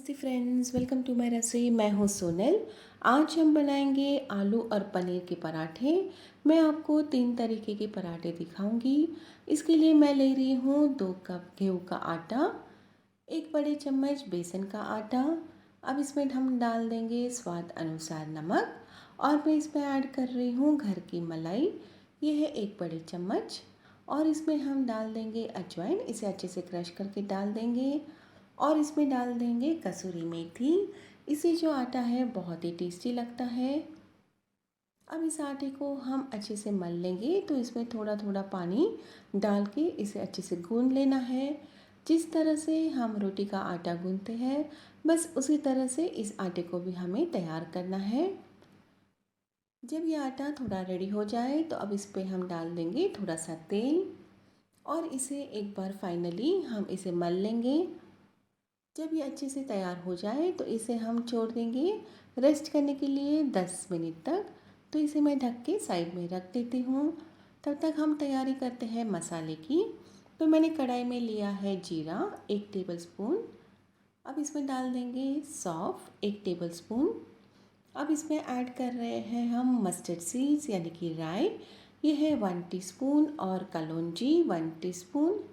नमस्ते friends, welcome to my रसोई। मैं हूँ सोनल। आज हम बनाएंगे आलू और पनीर के पराठे। मैं आपको 3 तरीके के पराठे दिखाऊंगी। इसके लिए मैं ले रही हूँ 2 कप गेहूँ का आटा, 1 बड़े चम्मच बेसन का आटा। अब इसमें हम डाल देंगे स्वाद अनुसार नमक और मैं इसमें ऐड कर रही हूँ घर की मलाई, ये है 1 बड़े चम्मच। और इसमें हम डाल देंगे अजवाइन, इसे अच्छे से क्रश करके डाल देंगे। और इसमें डाल देंगे कसूरी मेथी। इससे जो आटा है बहुत ही टेस्टी लगता है। अब इस आटे को हम अच्छे से मल लेंगे, तो इसमें थोड़ा थोड़ा पानी डाल के इसे अच्छे से गूंद लेना है। जिस तरह से हम रोटी का आटा गूंदते हैं, बस उसी तरह से इस आटे को भी हमें तैयार करना है। जब ये आटा थोड़ा रेडी हो जाए तो अब इस पर हम डाल देंगे थोड़ा सा तेल और इसे एक बार फाइनली हम इसे मल लेंगे। जब ये अच्छे से तैयार हो जाए तो इसे हम छोड़ देंगे रेस्ट करने के लिए 10 मिनट तक। तो इसे मैं ढक के साइड में रख देती हूँ। तब तक हम तैयारी करते हैं मसाले की। तो मैंने कढ़ाई में लिया है जीरा 1 टेबलस्पून। अब इसमें डाल देंगे सौंफ 1 टेबलस्पून। अब इसमें ऐड कर रहे हैं हम मस्टर्ड सीड्स यानी कि राई, ये है 1 टीस्पून, और कलौंजी 1 टीस्पून।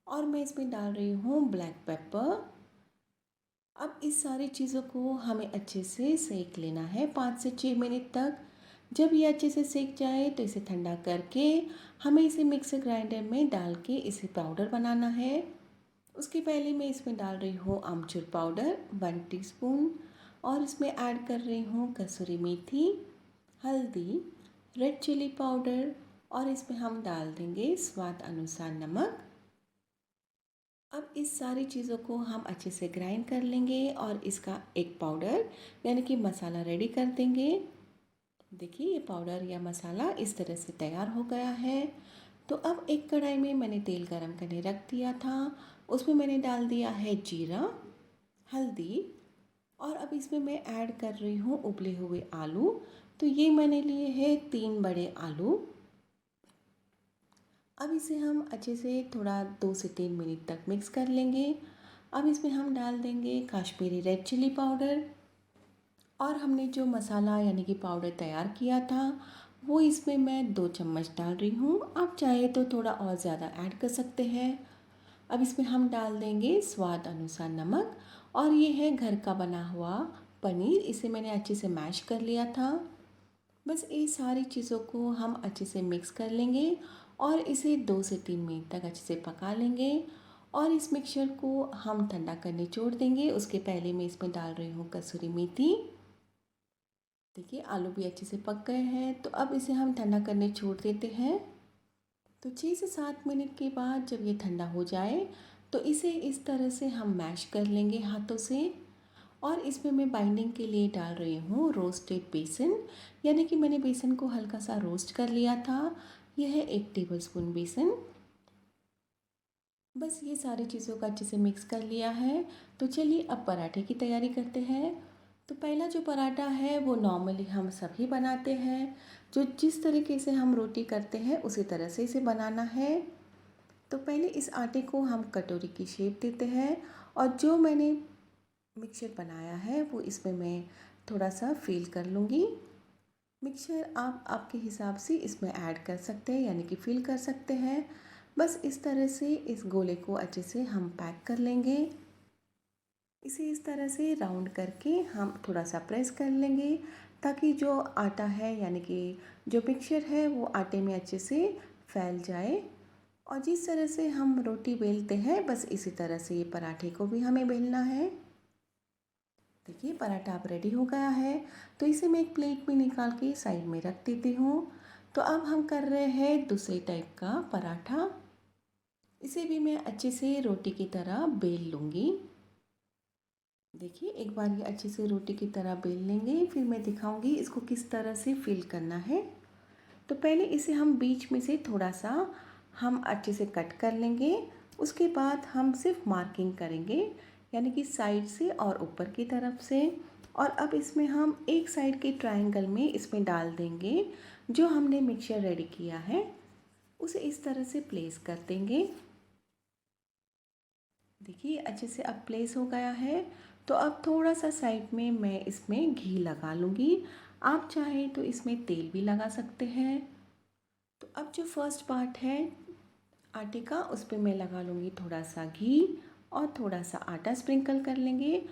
और मैं इसमें डाल रही हूँ ब्लैक पेपर। अब इस सारी चीज़ों को हमें अच्छे से सेक लेना है 5 से 6 मिनट तक। जब ये अच्छे से सेक जाए तो इसे ठंडा करके हमें इसे मिक्सर ग्राइंडर में डाल के इसे पाउडर बनाना है। उसके पहले मैं इसमें डाल रही हूँ आमचूर पाउडर 1 टीस्पून, और इसमें ऐड कर रही हूँ कसूरी मेथी, हल्दी, रेड चिली पाउडर, और इसमें हम डाल देंगे स्वाद अनुसार नमक। अब इस सारी चीज़ों को हम अच्छे से ग्राइंड कर लेंगे और इसका एक पाउडर यानी कि मसाला रेडी कर देंगे। देखिए ये पाउडर या मसाला इस तरह से तैयार हो गया है। तो अब एक कढ़ाई में मैंने तेल गरम करने रख दिया था, उसमें मैंने डाल दिया है जीरा, हल्दी, और अब इसमें मैं ऐड कर रही हूँ उबले हुए आलू। तो ये मैंने लिए हैं 3 बड़े आलू। अब इसे हम अच्छे से थोड़ा 2 से 3 मिनट तक मिक्स कर लेंगे। अब इसमें हम डाल देंगे काश्मीरी रेड चिली पाउडर, और हमने जो मसाला यानी कि पाउडर तैयार किया था वो इसमें मैं 2 चम्मच डाल रही हूँ। आप चाहे तो थोड़ा और ज़्यादा ऐड कर सकते हैं। अब इसमें हम डाल देंगे स्वाद अनुसार नमक, और ये है घर का बना हुआ पनीर, इसे मैंने अच्छे से मैश कर लिया था। बस ये सारी चीज़ों को हम अच्छे से मिक्स कर लेंगे और इसे 2 से 3 मिनट तक अच्छे से पका लेंगे। और इस मिक्सचर को हम ठंडा करने छोड़ देंगे। उसके पहले मैं इसमें डाल रही हूँ कसूरी मेथी। देखिए आलू भी अच्छे से पक गए हैं, तो अब इसे हम ठंडा करने छोड़ देते हैं। तो 6 से 7 मिनट के बाद जब ये ठंडा हो जाए तो इसे इस तरह से हम मैश कर लेंगे हाथों से। और इसमें मैं बाइंडिंग के लिए डाल रही हूँ रोस्टेड बेसन, यानी कि मैंने बेसन को हल्का सा रोस्ट कर लिया था। यह है 1 टेबलस्पून बेसन। बस ये सारी चीज़ों का अच्छे से मिक्स कर लिया है। तो चलिए अब पराठे की तैयारी करते हैं। तो पहला जो पराठा है वो नॉर्मली हम सभी बनाते हैं, जो जिस तरीके से हम रोटी करते हैं उसी तरह से इसे बनाना है। तो पहले इस आटे को हम कटोरी की शेप देते हैं, और जो मैंने मिक्सचर बनाया है वो इसमें मैं थोड़ा सा फिल कर लूँगी। मिक्सचर आप आपके हिसाब से इसमें ऐड कर सकते हैं यानी कि फिल कर सकते हैं। बस इस तरह से इस गोले को अच्छे से हम पैक कर लेंगे। इसे इस तरह से राउंड करके हम थोड़ा सा प्रेस कर लेंगे, ताकि जो आटा है यानी कि जो मिक्सचर है वो आटे में अच्छे से फैल जाए। और जिस तरह से हम रोटी बेलते हैं बस इसी तरह से ये पराठे को भी हमें बेलना है। देखिए पराठा अब रेडी हो गया है, तो इसे मैं एक प्लेट में निकाल के साइड में रख देती हूँ। तो अब हम कर रहे हैं दूसरे टाइप का पराठा। इसे भी मैं अच्छे से रोटी की तरह बेल लूँगी। देखिए एक बार ये अच्छे से रोटी की तरह बेल लेंगे, फिर मैं दिखाऊंगी इसको किस तरह से फिल करना है। तो पहले इसे हम बीच में से थोड़ा सा हम अच्छे से कट कर लेंगे। उसके बाद हम सिर्फ मार्किंग करेंगे, यानी कि साइड से और ऊपर की तरफ से। और अब इसमें हम एक साइड के ट्रायंगल में इसमें डाल देंगे जो हमने मिक्सचर रेडी किया है, उसे इस तरह से प्लेस कर देंगे। देखिए अच्छे से अब प्लेस हो गया है। तो अब थोड़ा सा साइड में मैं इसमें घी लगा लूँगी। आप चाहें तो इसमें तेल भी लगा सकते हैं। तो अब जो फर्स्ट पार्ट है आटे का, उस पे मैं लगा लूँगी थोड़ा सा घी और थोड़ा सा आटा स्प्रिंकल कर लेंगे।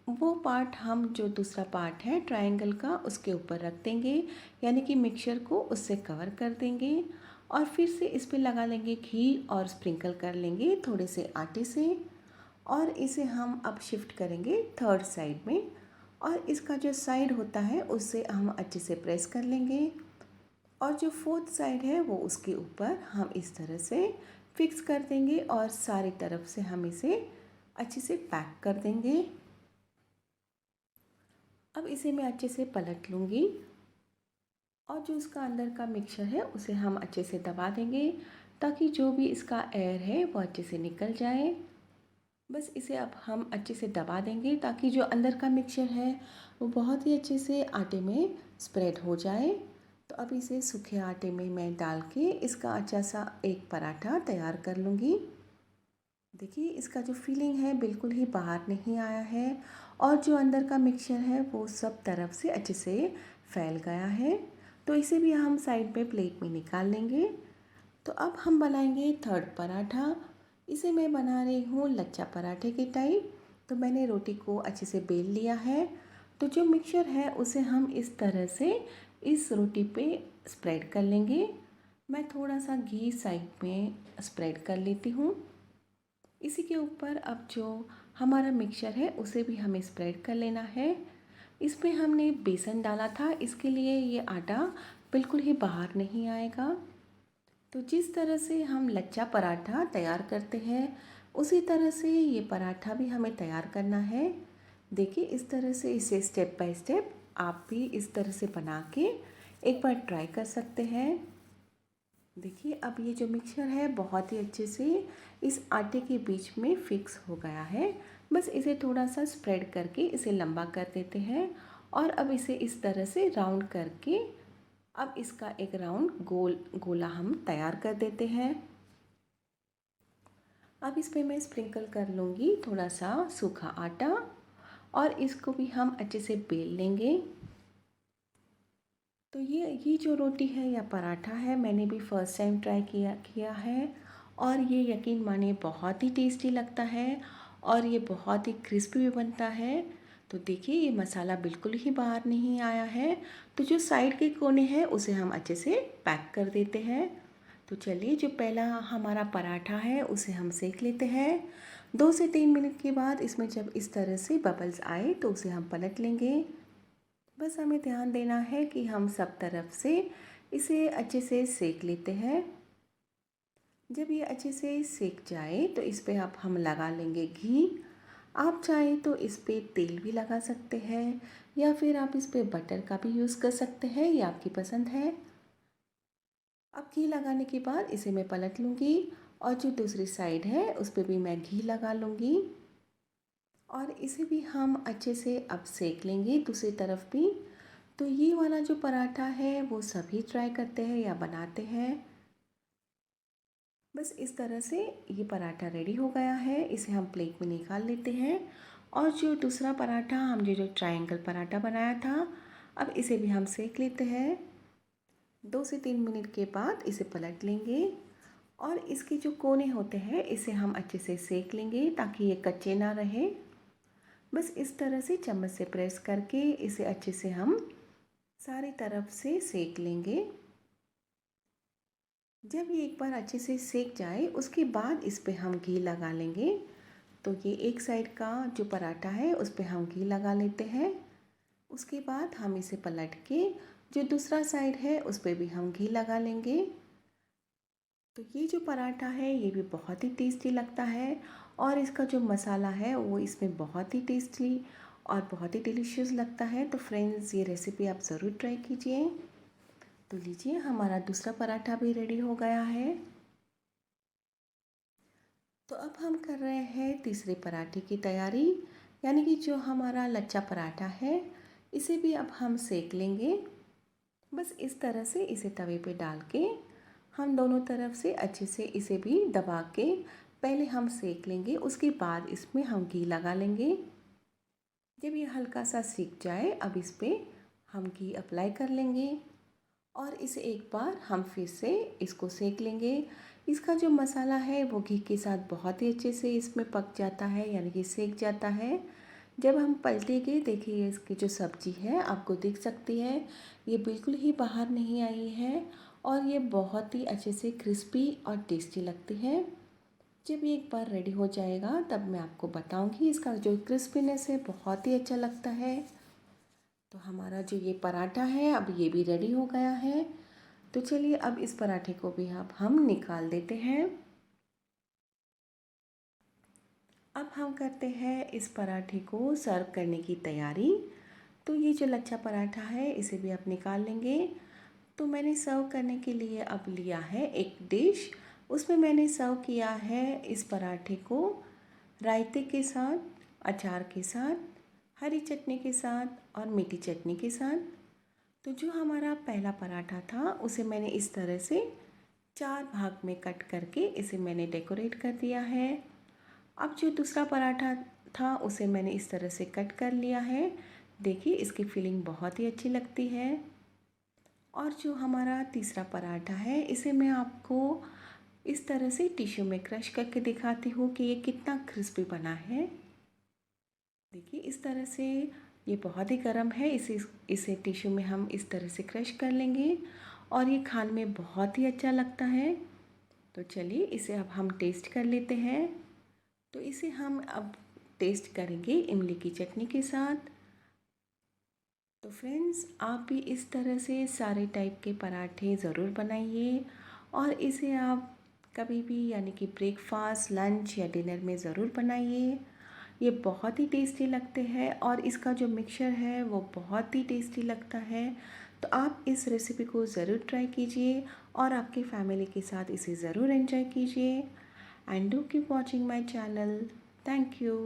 वो पार्ट हम जो दूसरा पार्ट है ट्रायंगल का उसके ऊपर रख देंगे, यानी कि मिक्सचर को उससे कवर कर देंगे और फिर से इस पे लगा लेंगे घी और स्प्रिंकल कर लेंगे थोड़े से आटे से। और इसे हम अब शिफ्ट करेंगे थर्ड साइड में और इसका जो साइड होता है उससे हम अच्छे से प्रेस कर लेंगे और जो फोर्थ साइड है वो उसके ऊपर हम इस तरह से फिक्स कर देंगे और सारी तरफ से हम इसे अच्छे से पैक कर देंगे। अब इसे मैं अच्छे से पलट लूँगी और जो इसका अंदर का मिक्सचर है उसे हम अच्छे से दबा देंगे ताकि जो भी इसका एयर है वो अच्छे से निकल जाए। बस इसे अब हम अच्छे से दबा देंगे ताकि जो अंदर का मिक्सचर है वो बहुत ही अच्छे से आटे में स्प्रेड हो जाए। तो अब इसे सूखे आटे में मैं डाल के इसका अच्छा सा एक पराठा तैयार कर लूँगी। देखिए इसका जो फीलिंग है बिल्कुल ही बाहर नहीं आया है और जो अंदर का मिक्सचर है वो सब तरफ से अच्छे से फैल गया है। तो इसे भी हम साइड में प्लेट में निकाल लेंगे। तो अब हम बनाएंगे थर्ड पराठा। इसे मैं बना रही हूँ लच्छा पराठे के टाइप। तो मैंने रोटी को अच्छे से बेल लिया है। तो जो मिक्सचर है उसे हम इस तरह से इस रोटी पे स्प्रेड कर लेंगे। मैं थोड़ा सा घी साइड में स्प्रेड कर लेती हूँ। इसी के ऊपर अब जो हमारा मिक्सचर है उसे भी हमें स्प्रेड कर लेना है। इसमें हमने बेसन डाला था, इसके लिए ये आटा बिल्कुल ही बाहर नहीं आएगा। तो जिस तरह से हम लच्छा पराठा तैयार करते हैं उसी तरह से ये पराठा भी हमें तैयार करना है। देखिए इस तरह से इसे स्टेप बाय स्टेप आप भी इस तरह से बना के एक बार ट्राई कर सकते हैं। देखिए अब ये जो मिक्सचर है बहुत ही अच्छे से इस आटे के बीच में फिक्स हो गया है। बस इसे थोड़ा सा स्प्रेड करके इसे लंबा कर देते हैं और अब इसे इस तरह से राउंड करके अब इसका एक राउंड गोला हम तैयार कर देते हैं। अब इस पे मैं स्प्रिंकल कर लूँगी थोड़ा सा सूखा आटा और इसको भी हम अच्छे से बेल लेंगे। तो ये जो रोटी है या पराठा है मैंने भी फर्स्ट टाइम ट्राई किया है और ये यकीन मानिए बहुत ही टेस्टी लगता है और ये बहुत ही क्रिस्पी भी बनता है। तो देखिए ये मसाला बिल्कुल ही बाहर नहीं आया है। तो जो साइड के कोने हैं उसे हम अच्छे से पैक कर देते हैं। तो चलिए जो पहला हमारा पराठा है उसे हम सेक लेते हैं। 2 से 3 मिनट के बाद इसमें जब इस तरह से बबल्स आए तो उसे हम पलट लेंगे। बस हमें ध्यान देना है कि हम सब तरफ से इसे अच्छे से सेक लेते हैं। जब ये अच्छे से सेक जाए तो इस पे अब हम लगा लेंगे घी। आप चाहें तो इस पे तेल भी लगा सकते हैं या फिर आप इस पे बटर का भी यूज़ कर सकते हैं, ये आपकी पसंद है। अब घी लगाने के बाद इसे मैं पलट लूँगी और जो दूसरी साइड है उस पे भी मैं घी लगा लूँगी और इसे भी हम अच्छे से अब सेक लेंगे दूसरी तरफ भी। तो ये वाला जो पराठा है वो सभी ट्राई करते हैं या बनाते हैं। बस इस तरह से ये पराठा रेडी हो गया है। इसे हम प्लेट में निकाल लेते हैं और जो दूसरा पराठा हमने जो ट्रायंगल पराठा बनाया था अब इसे भी हम सेक लेते हैं। 2 से 3 मिनट के बाद इसे पलट लेंगे और इसके जो कोने होते हैं इसे हम अच्छे से सेक लेंगे ताकि ये कच्चे ना रहे। बस इस तरह से चम्मच से प्रेस करके इसे अच्छे से हम सारी तरफ से सेक लेंगे। जब ये एक बार अच्छे से सेक जाए उसके बाद इस पे हम घी लगा लेंगे। तो ये एक साइड का जो पराठा है उस पे हम घी लगा लेते हैं। उसके बाद हम इसे पलट के जो दूसरा साइड है उस पे भी हम घी लगा लेंगे। तो ये जो पराठा है ये भी बहुत ही टेस्टी लगता है और इसका जो मसाला है वो इसमें बहुत ही टेस्टी और बहुत ही डिलीशियस लगता है। तो फ्रेंड्स ये रेसिपी आप ज़रूर ट्राई कीजिए। तो लीजिए हमारा दूसरा पराठा भी रेडी हो गया है। तो अब हम कर रहे हैं तीसरे पराठे की तैयारी, यानी कि जो हमारा लच्छा पराठा है इसे भी अब हम सेक लेंगे। बस इस तरह से इसे तवे पे डाल के हम दोनों तरफ से अच्छे से इसे भी दबा के पहले हम सेक लेंगे, उसके बाद इसमें हम घी लगा लेंगे। जब ये हल्का सा सीख जाए अब इस पे हम घी अप्लाई कर लेंगे और इसे एक बार हम फिर से इसको सेक लेंगे। इसका जो मसाला है वो घी के साथ बहुत ही अच्छे से इसमें पक जाता है, यानी कि सेक जाता है। जब हम पलटेंगे देखिए इसकी जो सब्ज़ी है आपको दिख सकती है, ये बिल्कुल ही बाहर नहीं आई है और ये बहुत ही अच्छे से क्रिस्पी और टेस्टी लगती है। जब ये एक बार रेडी हो जाएगा तब मैं आपको बताऊंगी। इसका जो क्रिस्पीनेस है बहुत ही अच्छा लगता है। तो हमारा जो ये पराठा है अब ये भी रेडी हो गया है। तो चलिए अब इस पराठे को भी अब हम निकाल देते हैं। अब हम करते हैं इस पराठे को सर्व करने की तैयारी। तो ये जो लच्छा पराठा है इसे भी आप निकाल लेंगे। तो मैंने सर्व करने के लिए अब लिया है एक डिश। उसमें मैंने सर्व किया है इस पराठे को रायते के साथ, अचार के साथ, हरी चटनी के साथ और मीठी चटनी के साथ। तो जो हमारा पहला पराठा था उसे मैंने इस तरह से 4 भाग में कट करके इसे मैंने डेकोरेट कर दिया है। अब जो दूसरा पराठा था उसे मैंने इस तरह से कट कर लिया है। देखिए इसकी फीलिंग बहुत ही अच्छी लगती है। और जो हमारा तीसरा पराठा है इसे मैं आपको इस तरह से टिश्यू में क्रश करके दिखाती हूँ कि ये कितना क्रिस्पी बना है। देखिए इस तरह से ये बहुत ही गर्म है, इसे टिश्यू में हम इस तरह से क्रश कर लेंगे और ये खाने में बहुत ही अच्छा लगता है। तो चलिए इसे अब हम टेस्ट कर लेते हैं। तो इसे हम अब टेस्ट करेंगे इमली की चटनी के साथ। तो फ्रेंड्स आप भी इस तरह से सारे टाइप के पराठे ज़रूर बनाइए और इसे आप कभी भी यानी कि ब्रेकफास्ट, लंच या डिनर में ज़रूर बनाइए। ये बहुत ही टेस्टी लगते हैं और इसका जो मिक्सचर है वो बहुत ही टेस्टी लगता है। तो आप इस रेसिपी को ज़रूर ट्राई कीजिए और आपके फैमिली के साथ इसे ज़रूर एंजॉय कीजिए। And do keep watching my channel. Thank you.